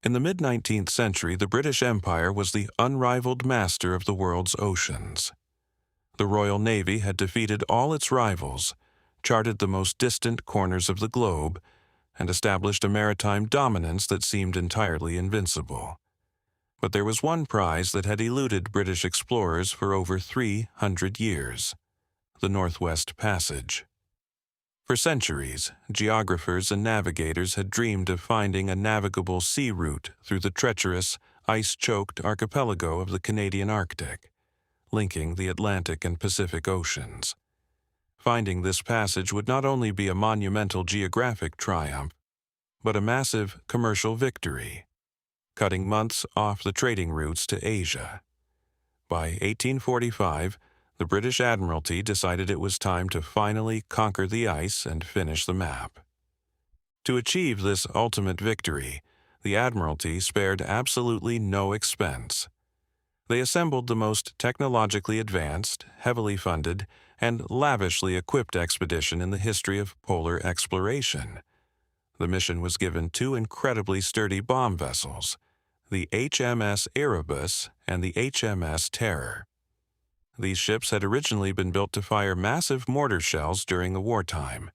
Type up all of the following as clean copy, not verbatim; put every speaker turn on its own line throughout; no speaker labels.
In the mid-19th century, the British Empire was the unrivaled master of the world's oceans. The Royal Navy had defeated all its rivals, charted the most distant corners of the globe, and established a maritime dominance that seemed entirely invincible. But there was one prize that had eluded British explorers for over 300 years: the Northwest Passage. For centuries, geographers and navigators had dreamed of finding a navigable sea route through the treacherous, ice-choked archipelago of the Canadian Arctic, linking the Atlantic and Pacific Oceans. Finding this passage would not only be a monumental geographic triumph, but a massive commercial victory, cutting months off the trading routes to Asia. By 1845, the British Admiralty decided it was time to finally conquer the ice and finish the map. To achieve this ultimate victory, the Admiralty spared absolutely no expense. They assembled the most technologically advanced, heavily funded, and lavishly equipped expedition in the history of polar exploration. The mission was given two incredibly sturdy bomb vessels, the HMS Erebus and the HMS Terror. These ships had originally been built to fire massive mortar shells during the wartime,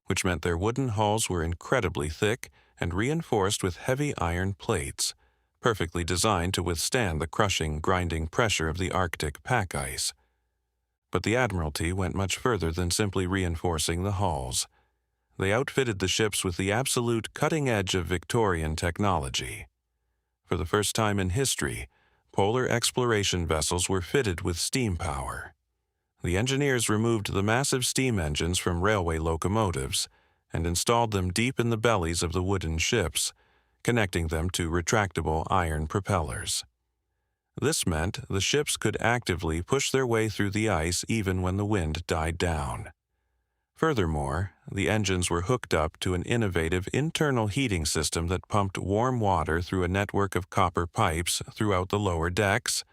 which meant their wooden hulls were incredibly thick and reinforced with heavy iron plates, perfectly designed to withstand the crushing, grinding pressure of the Arctic pack ice. But the Admiralty went much further than simply reinforcing the hulls. They outfitted the ships with the absolute cutting edge of Victorian technology. For the first time in history, polar exploration vessels were fitted with steam power. The engineers removed the massive steam engines from railway locomotives and installed them deep in the bellies of the wooden ships, connecting them to retractable iron propellers. This meant the ships could actively push their way through the ice even when the wind died down. Furthermore, the engines were hooked up to an innovative internal heating system that pumped warm water through a network of copper pipes throughout the lower decks,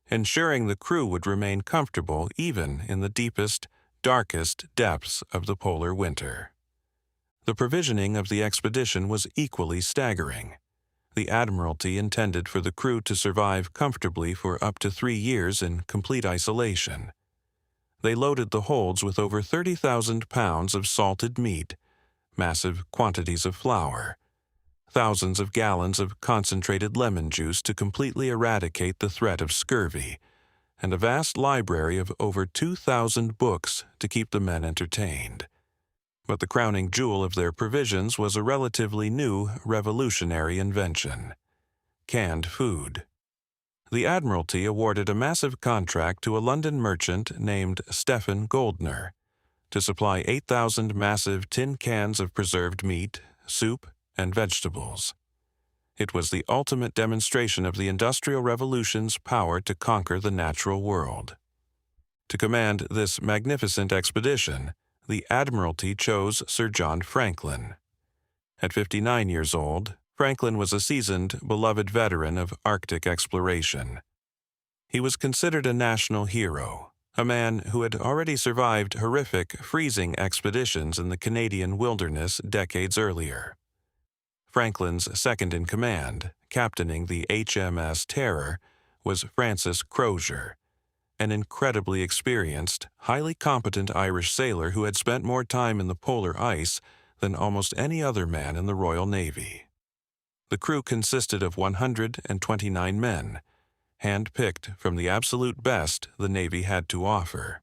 ensuring the crew would remain comfortable even in the deepest, darkest depths of the polar winter. The provisioning of the expedition was equally staggering. The Admiralty intended for the crew to survive comfortably for up to 3 years in complete isolation. They loaded the holds with over 30,000 pounds of salted meat, massive quantities of flour, thousands of gallons of concentrated lemon juice to completely eradicate the threat of scurvy, and a vast library of over 2,000 books to keep the men entertained. But the crowning jewel of their provisions was a relatively new, revolutionary invention: canned food. The Admiralty awarded a massive contract to a London merchant named Stephen Goldner to supply 8,000 massive tin cans of preserved meat, soup, and vegetables. It was the ultimate demonstration of the Industrial Revolution's power to conquer the natural world. To command this magnificent expedition, the Admiralty chose Sir John Franklin. At 59 years old, Franklin was a seasoned, beloved veteran of Arctic exploration. He was considered a national hero, a man who had already survived horrific, freezing expeditions in the Canadian wilderness decades earlier. Franklin's second-in-command, captaining the HMS Terror, was Francis Crozier, an incredibly experienced, highly competent Irish sailor who had spent more time in the polar ice than almost any other man in the Royal Navy. The crew consisted of 129 men, hand-picked from the absolute best the Navy had to offer.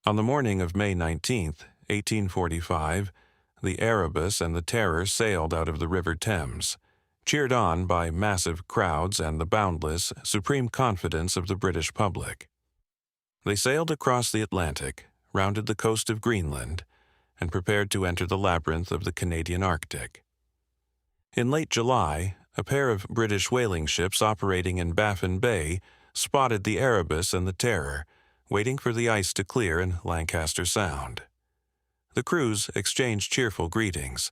On the morning of May 19, 1845, the Erebus and the Terror sailed out of the River Thames, cheered on by massive crowds and the boundless, supreme confidence of the British public. They sailed across the Atlantic, rounded the coast of Greenland, and prepared to enter the labyrinth of the Canadian Arctic. In late July, a pair of British whaling ships operating in Baffin Bay spotted the Erebus and the Terror, waiting for the ice to clear in Lancaster Sound. The crews exchanged cheerful greetings,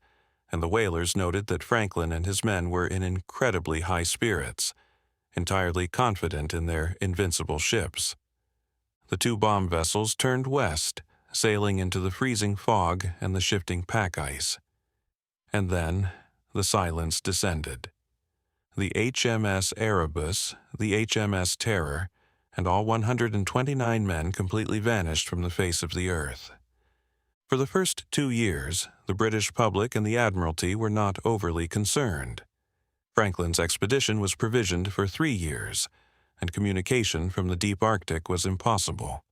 and the whalers noted that Franklin and his men were in incredibly high spirits, entirely confident in their invincible ships. The two bomb vessels turned west, sailing into the freezing fog and the shifting pack ice. And then the silence descended. the HMS Erebus, the HMS Terror, and all 129 men completely vanished from the face of the earth. For the first 2 years, the British public and the Admiralty were not overly concerned. Franklin's expedition was provisioned for 3 years, and communication from the deep Arctic was impossible.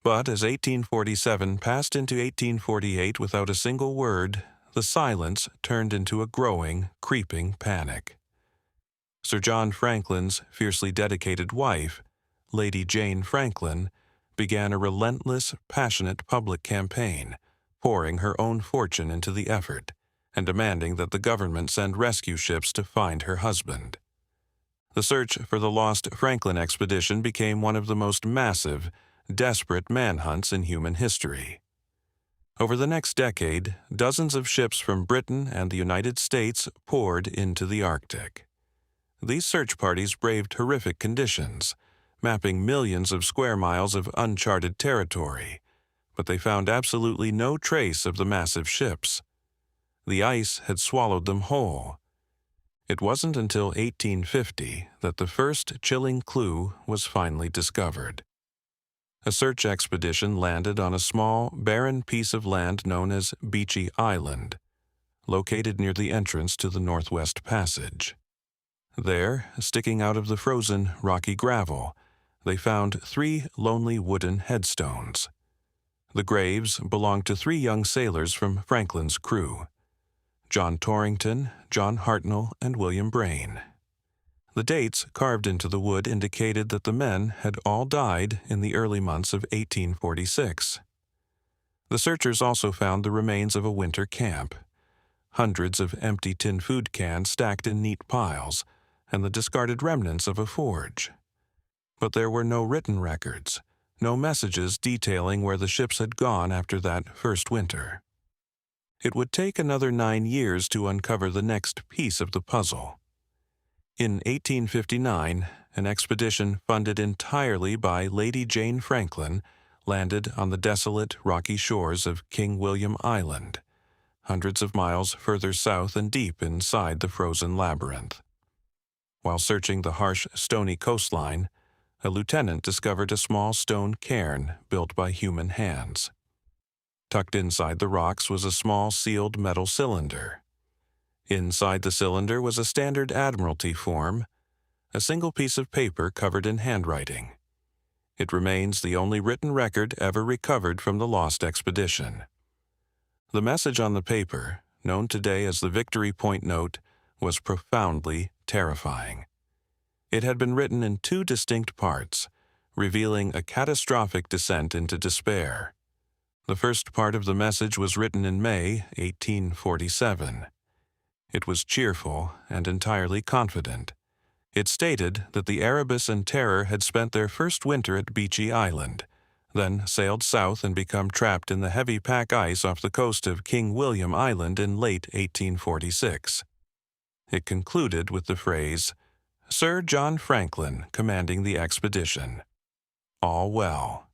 But as 1847 passed into 1848 without a single word, the silence turned into a growing, creeping panic. Sir John Franklin's fiercely dedicated wife, Lady Jane Franklin, began a relentless, passionate public campaign, pouring her own fortune into the effort and demanding that the government send rescue ships to find her husband. The search for the lost Franklin expedition became one of the most massive, desperate manhunts in human history. Over the next decade, dozens of ships from Britain and the United States poured into the Arctic. These search parties braved horrific conditions, mapping millions of square miles of uncharted territory, but they found absolutely no trace of the massive ships. The ice had swallowed them whole. It wasn't until 1850 that the first chilling clue was finally discovered. A search expedition landed on a small, barren piece of land known as Beechy Island, located near the entrance to the Northwest Passage. There, sticking out of the frozen, rocky gravel, they found 3 lonely wooden headstones. The graves belonged to 3 young sailors from Franklin's crew: John Torrington, John Hartnell, and William Braine. The dates carved into the wood indicated that the men had all died in the early months of 1846. The searchers also found the remains of a winter camp, hundreds of empty tin food cans stacked in neat piles, and the discarded remnants of a forge. But there were no written records, no messages detailing where the ships had gone after that first winter. It would take another 9 years to uncover the next piece of the puzzle. In 1859, an expedition funded entirely by Lady Jane Franklin landed on the desolate, rocky shores of King William Island, hundreds of miles further south and deep inside the frozen labyrinth. While searching the harsh, stony coastline, a lieutenant discovered a small stone cairn built by human hands. Tucked inside the rocks was a small sealed metal cylinder. Inside the cylinder was a standard Admiralty form, a single piece of paper covered in handwriting. It remains the only written record ever recovered from the lost expedition. The message on the paper, known today as the Victory Point Note, was profoundly terrifying. It had been written in 2 distinct parts, revealing a catastrophic descent into despair. The first part of the message was written in May 1847. It was cheerful and entirely confident. It stated that the Erebus and Terror had spent their first winter at Beechy Island, then sailed south and become trapped in the heavy pack ice off the coast of King William Island in late 1846. It concluded with the phrase, "Sir John Franklin commanding the expedition. All well."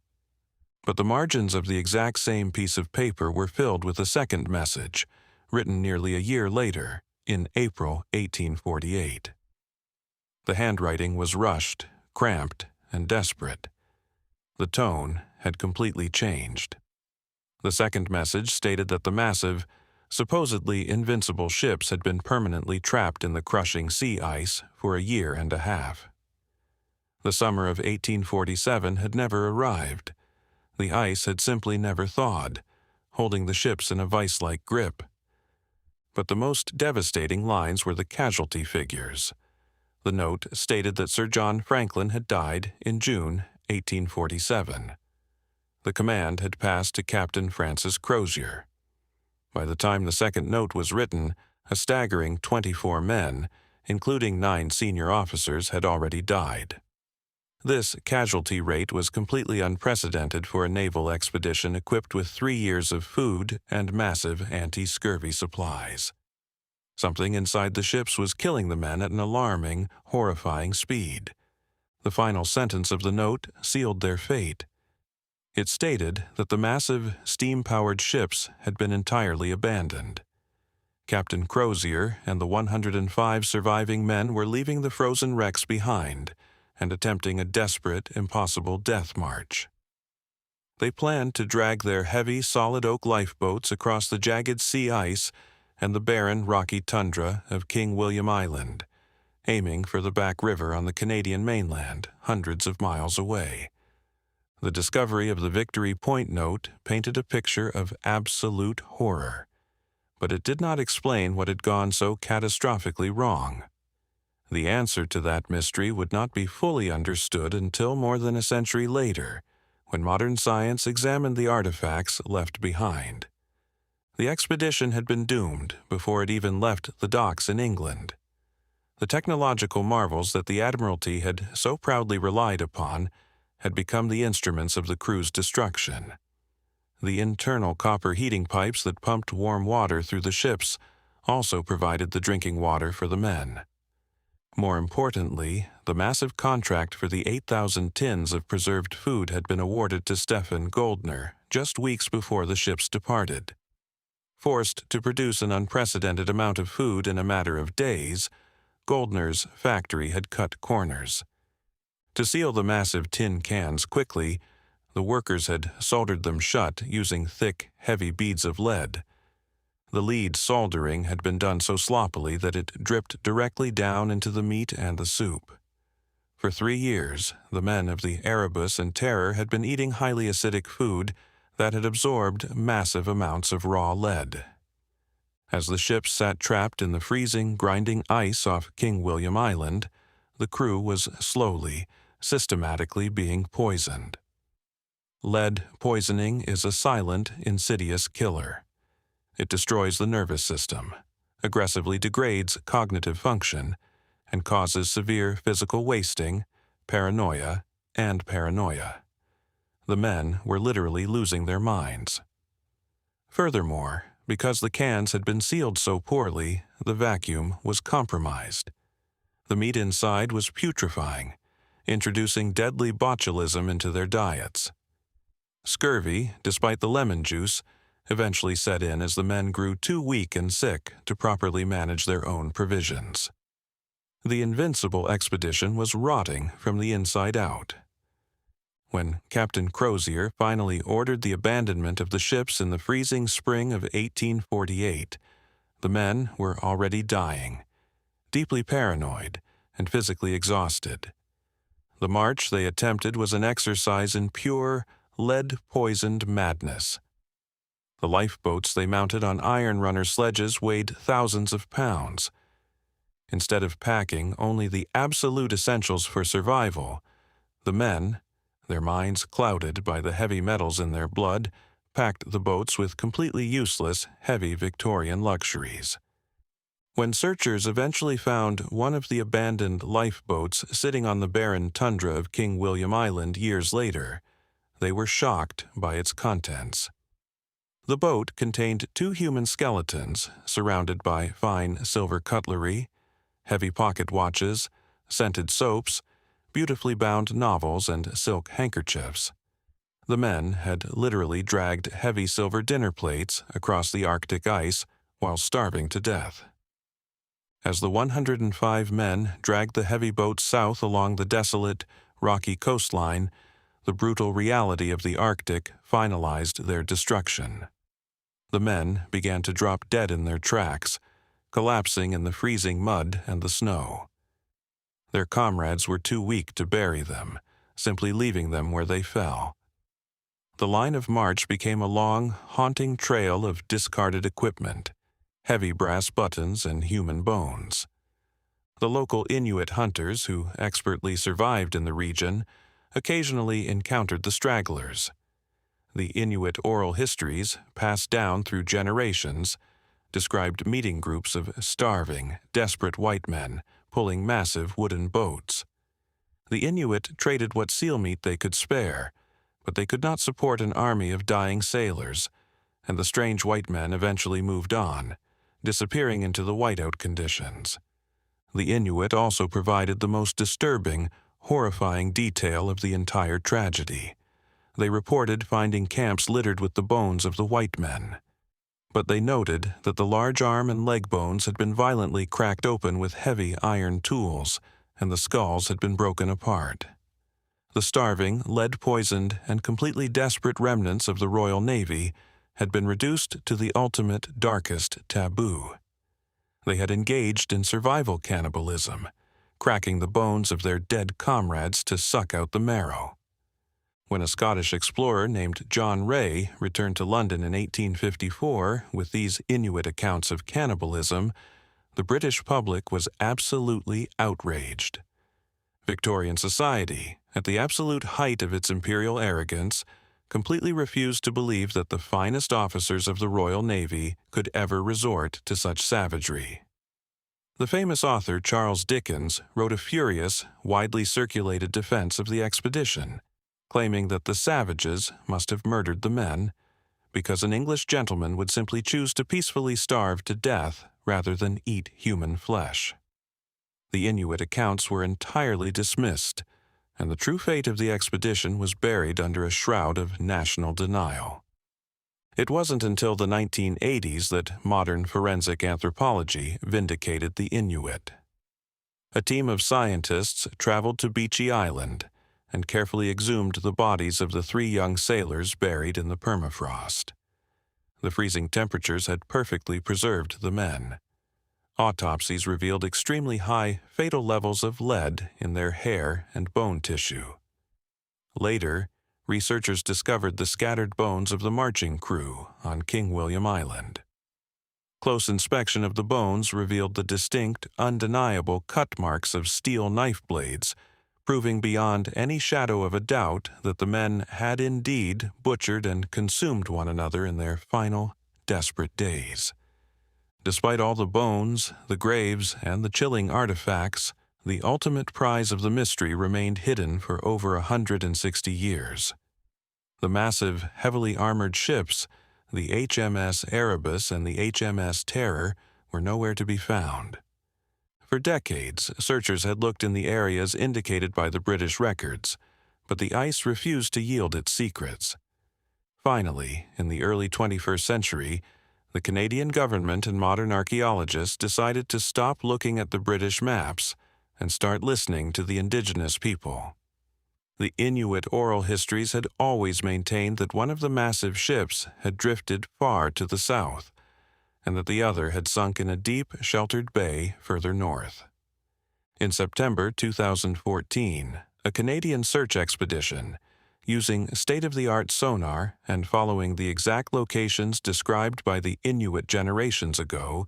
But the margins of the exact same piece of paper were filled with a second message, written nearly a year later, in April 1848. The handwriting was rushed, cramped, and desperate. The tone had completely changed. The second message stated that the massive, supposedly invincible ships had been permanently trapped in the crushing sea ice for a year and a half. The summer of 1847 had never arrived. The ice had simply never thawed, holding the ships in a vice-like grip. But the most devastating lines were the casualty figures. The note stated that Sir John Franklin had died in June 1847. The command had passed to Captain Francis Crozier. By the time the second note was written, a staggering 24 men, including 9 senior officers, had already died. This casualty rate was completely unprecedented for a naval expedition equipped with 3 years of food and massive anti-scurvy supplies. Something inside the ships was killing the men at an alarming, horrifying speed. The final sentence of the note sealed their fate. It stated that the massive, steam-powered ships had been entirely abandoned. Captain Crozier and the 105 surviving men were leaving the frozen wrecks behind and attempting a desperate, impossible death march. They planned to drag their heavy, solid oak lifeboats across the jagged sea ice and the barren, rocky tundra of King William Island, aiming for the back river on the Canadian mainland, hundreds of miles away. The discovery of the Victory Point note painted a picture of absolute horror, but it did not explain what had gone so catastrophically wrong. The answer to that mystery would not be fully understood until more than a century later, when modern science examined the artifacts left behind. The expedition had been doomed before it even left the docks in England. The technological marvels that the Admiralty had so proudly relied upon had become the instruments of the crew's destruction. The internal copper heating pipes that pumped warm water through the ships also provided the drinking water for the men. More importantly, the massive contract for the 8,000 tins of preserved food had been awarded to Stefan Goldner just weeks before the ships departed. Forced to produce an unprecedented amount of food in a matter of days, Goldner's factory had cut corners. To seal the massive tin cans quickly, the workers had soldered them shut using thick, heavy beads of lead. The lead soldering had been done so sloppily that it dripped directly down into the meat and the soup. For 3 years, the men of the Erebus and Terror had been eating highly acidic food that had absorbed massive amounts of raw lead. As the ships sat trapped in the freezing, grinding ice off King William Island, the crew was slowly, systematically being poisoned. Lead poisoning is a silent, insidious killer. It destroys the nervous system, aggressively degrades cognitive function, and causes severe physical wasting, paranoia, and paranoia. The men were literally losing their minds. Furthermore, because the cans had been sealed so poorly, the vacuum was compromised. The meat inside was putrefying, introducing deadly botulism into their diets. Scurvy, despite the lemon juice, eventually set in as the men grew too weak and sick to properly manage their own provisions. The invincible expedition was rotting from the inside out. When Captain Crozier finally ordered the abandonment of the ships in the freezing spring of 1848, the men were already dying, deeply paranoid and physically exhausted. The march they attempted was an exercise in pure, lead-poisoned madness. The lifeboats they mounted on iron runner sledges weighed thousands of pounds. Instead of packing only the absolute essentials for survival, the men, their minds clouded by the heavy metals in their blood, packed the boats with completely useless, heavy Victorian luxuries. When searchers eventually found one of the abandoned lifeboats sitting on the barren tundra of King William Island years later, they were shocked by its contents. The boat contained 2 human skeletons surrounded by fine silver cutlery, heavy pocket watches, scented soaps, beautifully bound novels, and silk handkerchiefs. The men had literally dragged heavy silver dinner plates across the Arctic ice while starving to death. As the 105 men dragged the heavy boat south along the desolate, rocky coastline, the brutal reality of the Arctic finalized their destruction. The men began to drop dead in their tracks, collapsing in the freezing mud and the snow. Their comrades were too weak to bury them, simply leaving them where they fell. The line of march became a long, haunting trail of discarded equipment, heavy brass buttons and human bones. The local Inuit hunters, who expertly survived in the region, occasionally encountered the stragglers. The Inuit oral histories, passed down through generations, described meeting groups of starving, desperate white men pulling massive wooden boats. The Inuit traded what seal meat they could spare, but they could not support an army of dying sailors, and the strange white men eventually moved on, disappearing into the whiteout conditions. The Inuit also provided the most disturbing, horrifying detail of the entire tragedy. They reported finding camps littered with the bones of the white men. but they noted that the large arm and leg bones had been violently cracked open with heavy iron tools, and the skulls had been broken apart. The starving, lead-poisoned, and completely desperate remnants of the Royal Navy had been reduced to the ultimate, darkest taboo. They had engaged in survival cannibalism, cracking the bones of their dead comrades to suck out the marrow. When a Scottish explorer named John Ray returned to London in 1854 with these Inuit accounts of cannibalism, the British public was absolutely outraged. Victorian society, at the absolute height of its imperial arrogance, completely refused to believe that the finest officers of the Royal Navy could ever resort to such savagery. The famous author Charles Dickens wrote a furious, widely circulated defense of the expedition, claiming that the savages must have murdered the men because an English gentleman would simply choose to peacefully starve to death rather than eat human flesh. The Inuit accounts were entirely dismissed, and the true fate of the expedition was buried under a shroud of national denial. It wasn't until the 1980s that modern forensic anthropology vindicated the Inuit. A team of scientists traveled to Beechey Island and carefully exhumed the bodies of the 3 young sailors buried in the permafrost. The freezing temperatures had perfectly preserved the men. Autopsies revealed extremely high, fatal levels of lead in their hair and bone tissue. Later, researchers discovered the scattered bones of the marching crew on King William Island. Close inspection of the bones revealed the distinct, undeniable cut marks of steel knife blades, proving beyond any shadow of a doubt that the men had indeed butchered and consumed one another in their final, desperate days. Despite all the bones, the graves, and the chilling artifacts, the ultimate prize of the mystery remained hidden for over 160 years. The massive, heavily armored ships, the HMS Erebus and the HMS Terror, were nowhere to be found. For decades, searchers had looked in the areas indicated by the British records, but the ice refused to yield its secrets. Finally, in the early 21st century, the Canadian government and modern archaeologists decided to stop looking at the British maps and start listening to the indigenous people. The Inuit oral histories had always maintained that one of the massive ships had drifted far to the south, and that the other had sunk in a deep, sheltered bay further north. In September 2014, a Canadian search expedition, using state-of-the-art sonar and following the exact locations described by the Inuit generations ago,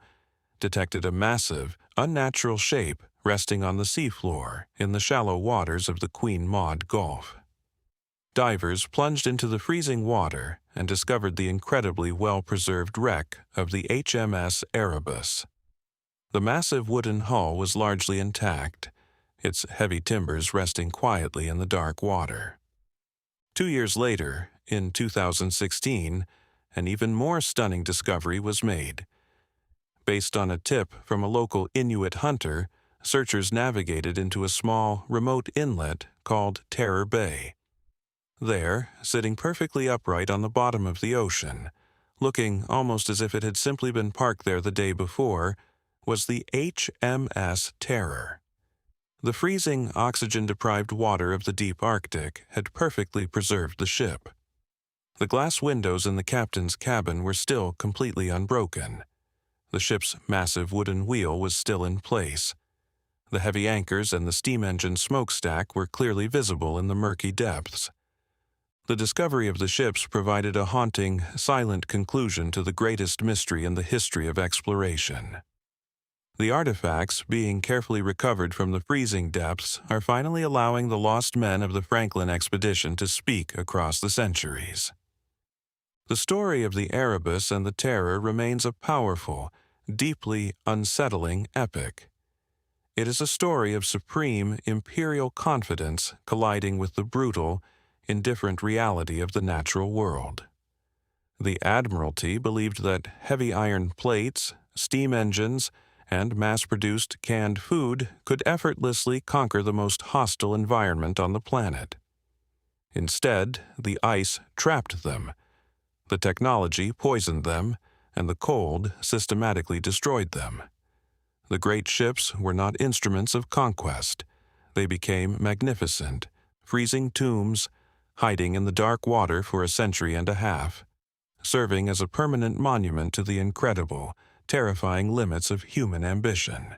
detected a massive, unnatural shape resting on the seafloor in the shallow waters of the Queen Maud Gulf. Divers plunged into the freezing water and discovered the incredibly well-preserved wreck of the HMS Erebus. The massive wooden hull was largely intact, its heavy timbers resting quietly in the dark water. 2 years later, in 2016, an even more stunning discovery was made. Based on a tip from a local Inuit hunter, searchers navigated into a small, remote inlet called Terror Bay. There, sitting perfectly upright on the bottom of the ocean, looking almost as if it had simply been parked there the day before, was the HMS Terror. The freezing, oxygen-deprived water of the deep Arctic had perfectly preserved the ship. The glass windows in the captain's cabin were still completely unbroken. The ship's massive wooden wheel was still in place. The heavy anchors and the steam engine smokestack were clearly visible in the murky depths. The discovery of the ships provided a haunting, silent conclusion to the greatest mystery in the history of exploration. The artifacts, being carefully recovered from the freezing depths, are finally allowing the lost men of the Franklin expedition to speak across the centuries. The story of the Erebus and the Terror remains a powerful, deeply unsettling epic. It is a story of supreme imperial confidence colliding with the brutal, indifferent reality of the natural world. The Admiralty believed that heavy iron plates, steam engines, and mass-produced canned food could effortlessly conquer the most hostile environment on the planet. Instead, the ice trapped them. The technology poisoned them, and the cold systematically destroyed them. The great ships were not instruments of conquest. They became magnificent, freezing tombs, hiding in the dark water for a century and a half, serving as a permanent monument to the incredible, terrifying limits of human ambition.